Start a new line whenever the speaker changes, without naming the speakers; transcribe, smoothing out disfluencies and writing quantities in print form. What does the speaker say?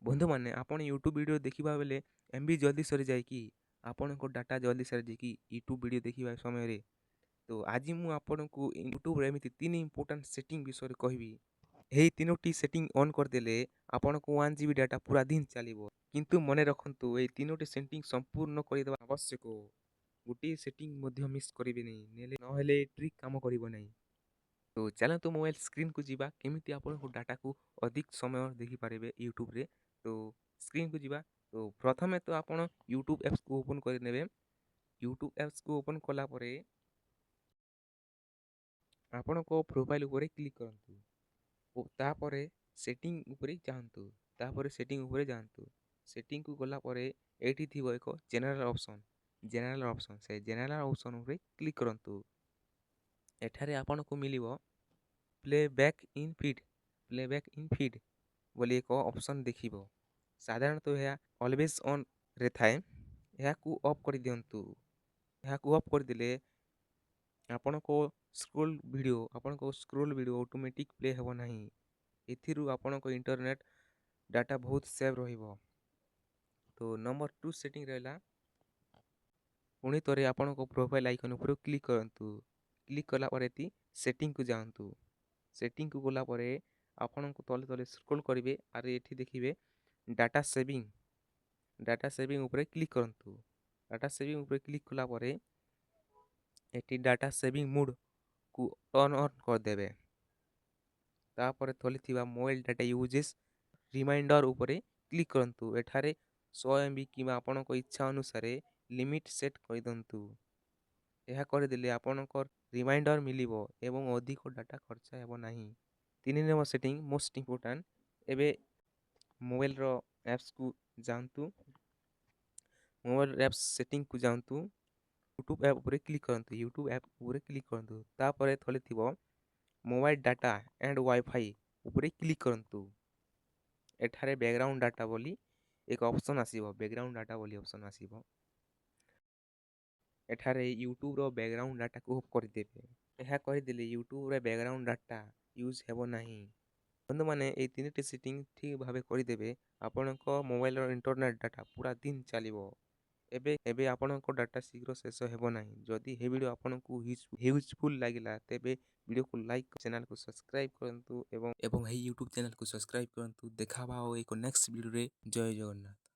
ବନ୍ଧୁମାନେ ଆପଣ YouTube video ଦେଖିବା ବେଲେ ଏମ୍ବି ଜଲ୍ଦି ସରିଯାଏ କି? ଆପଣଙ୍କ ଡାଟା ଜଲ୍ଦି ସରିଯାଏ କି ୟୁଟ୍ୟୁବ୍ ଭିଡ଼ିଓ ଦେଖିବା ସମୟରେ? ତ ଆଜି ମୁଁ ଆପଣଙ୍କୁ ୟୁଟ୍ୟୁବ୍‌ରେ ଏମିତି 3 ଇମ୍ପୋର୍ଟାଣ୍ଟ ସେଟିଂ ବିଷୟରେ କହିବି। ଏହି 3ଟି ସେଟିଂ ଅନ୍ କରିଦେଲେ ଆପଣଙ୍କୁ 1 ଜିବି ଡାଟା ପୁରା ଦିନ ଚାଲିବ। କିନ୍ତୁ ମନେ ରଖନ୍ତୁ ଏହି 3ଟି ସେଟିଂ ସମ୍ପୂର୍ଣ୍ଣ କରିଦେବା ଆବଶ୍ୟକ। ଗୋଟିଏ ସେଟିଂ ମଧ୍ୟ ମିସ୍ କରିବେନି, ନହେଲେ ଟ୍ରିକ୍ କାମ କରିବ ନାହିଁ। ତ ଚାଲନ୍ତୁ ମୋବାଇଲ ସ୍କ୍ରିନ୍‌କୁ ଯିବା। କେମିତି ଆପଣଙ୍କ ଡାଟାକୁ ଅଧିକ ସମୟ ଦେଖିପାରିବେ ୟୁଟ୍ୟୁବ୍‌ରେ। ତ ସ୍କ୍ରିନ୍‌କୁ ଯିବା। ତ ପ୍ରଥମେ ତ ଆପଣ ୟୁଟ୍ୟୁବ୍ ଆପ୍ସକୁ ଓପନ୍ କରିନେବେ। ୟୁଟ୍ୟୁବ୍ ଆପ୍ସକୁ ଓପନ୍ କଲା ପରେ ଆପଣଙ୍କ ପ୍ରୋଫାଇଲ୍ ଉପରେ କ୍ଲିକ୍ କରନ୍ତୁ ଓ ତାପରେ ସେଟିଂ ଉପରେ ଯାଆନ୍ତୁ। ସେଟିଂକୁ ଗଲା ପରେ ଏଇଠି ଥିବ ଏକ ଜେନେରାଲ୍ ଅପସନ୍। ସେ ଜେନେରାଲ୍ ଅପସନ୍ ଉପରେ କ୍ଲିକ୍ କରନ୍ତୁ। ଏଠାରେ ଆପଣଙ୍କୁ ମିଳିବ ପ୍ଲେବ୍ୟାକ୍ ଇନ୍ ଫିଡ୍ ବୋଲି ଏକ ଅପସନ୍ ଦେଖିବ। ସାଧାରଣତଃ ଏହା ଅଲୱେଜ୍ ଅନ୍‌ରେ ଥାଏ। ଏହାକୁ ଅଫ୍ କରିଦିଅନ୍ତୁ। ଏହାକୁ ଅଫ୍ କରିଦେଲେ ଆପଣଙ୍କ ସ୍କ୍ରୋଲ୍ ଭିଡ଼ିଓ ଅଟୋମେଟିକ୍ ପ୍ଲେ ହେବ ନାହିଁ। ଏଥିରୁ ଆପଣଙ୍କ ଇଣ୍ଟରନେଟ୍ ଡାଟା ବହୁତ ସେଭ୍ ରହିବ। ତ ନମ୍ବର 2 ସେଟିଂ ରହିଲା, ପୁଣି ଥରେ ଆପଣଙ୍କ ପ୍ରୋଫାଇଲ୍ ଆଇକନ୍ ଉପରେ କ୍ଲିକ୍ କରନ୍ତୁ। କ୍ଲିକ୍ କଲା ପରେ ଏଠି ସେଟିଂକୁ ଯାଆନ୍ତୁ। ସେଟିଂକୁ ଗଲା ପରେ ଆପଣଙ୍କୁ ତଳେ ସ୍କ୍ରୋଲ୍ କରିବେ ଆର୍ ଏଠି ଦେଖିବେ ଡାଟା ସେଭିଂ ଉପରେ କ୍ଲିକ୍ କରନ୍ତୁ। ଡାଟା ସେଭିଂ ଉପରେ କ୍ଲିକ୍ କଲା ପରେ ଏଠି ଡାଟା ସେଭିଂ ମୋଡ଼୍‌କୁ ଟର୍ନ୍ ଅନ୍ କରିଦେବେ। ତାପରେ ତଳେ ଥିବା ମୋବାଇଲ୍ ଡାଟା ୟୁଜେସ୍ ରିମାଇଣ୍ଡର୍ ଉପରେ କ୍ଲିକ୍ କରନ୍ତୁ। ଏଠାରେ 100 MB କିମ୍ବା ଆପଣଙ୍କ ଇଚ୍ଛା ଅନୁସାରେ ଲିମିଟ୍ ସେଟ୍ କରିଦିଅନ୍ତୁ। ଏହା କରିଦେଲେ ଆପଣଙ୍କର ରିମାଇଣ୍ଡର୍ ମିଳିବ ଏବଂ ଅଧିକ ଡାଟା ଖର୍ଚ୍ଚ ହେବ ନାହିଁ। 3 ନମ୍ବର ସେଟିଂ ମୋଷ୍ଟ ଇମ୍ପୋର୍ଟାଣ୍ଟ। ଏବେ ମୋବାଇଲ୍‌ର ଆପ୍ସକୁ ଯାଆନ୍ତୁ। ମୋବାଇଲ୍ ଆପ୍ସ ସେଟିଂକୁ ଯାଆନ୍ତୁ। ୟୁଟ୍ୟୁବ୍ ଆପ୍ ଉପରେ କ୍ଲିକ୍ କରନ୍ତୁ। ତାପରେ ତଳେ ଥିବ ମୋବାଇଲ୍ ଡାଟା ଆଣ୍ଡ ୱାଇଫାଇ ଉପରେ କ୍ଲିକ୍ କରନ୍ତୁ। ଏଠାରେ ବ୍ୟାକଗ୍ରାଉଣ୍ଡ ଡାଟା ବୋଲି ଅପସନ୍ ଆସିବ। ଏଠାରେ ୟୁଟ୍ୟୁବ୍‌ର ବ୍ୟାକଗ୍ରାଉଣ୍ଡ ଡାଟାକୁ ଅଫ୍ କରିଦେବେ। ଏହା କରିଦେଲେ ୟୁଟ୍ୟୁବ୍‌ରେ ବ୍ୟାକଗ୍ରାଉଣ୍ଡ ଡାଟା ୟୁଜ୍ ହେବ ନାହିଁ। ବନ୍ଧୁମାନେ ଏହି 3ଟି ସେଟିଂ ଠିକ୍ ଭାବେ କରିଦେବେ, ଆପଣଙ୍କ ମୋବାଇଲ୍‌ର ଇଣ୍ଟରନେଟ୍ ଡାଟା ପୁରା ଦିନ ଚାଲିବ। ଏବେ ଆପଣଙ୍କ ଡାଟା ଶୀଘ୍ର ଶେଷ ହେବ ନାହିଁ। ଯଦି ଏହି ଭିଡ଼ିଓ ଆପଣଙ୍କୁ ୟୁଜଫୁଲ୍ ଲାଗିଲା ତେବେ ଭିଡ଼ିଓକୁ ଲାଇକ୍, ଚ୍ୟାନେଲକୁ ସବସ୍କ୍ରାଇବ୍ କରନ୍ତୁ ଏବଂ ଏହି ୟୁଟ୍ୟୁବ୍ ଚ୍ୟାନେଲକୁ ସବସ୍କ୍ରାଇବ୍ କରନ୍ତୁ। ଦେଖା ହେବା ଆଉ ଏକ ନେକ୍ସଟ ଭିଡ଼ିଓରେ। ଜୟ ଜଗନ୍ନାଥ।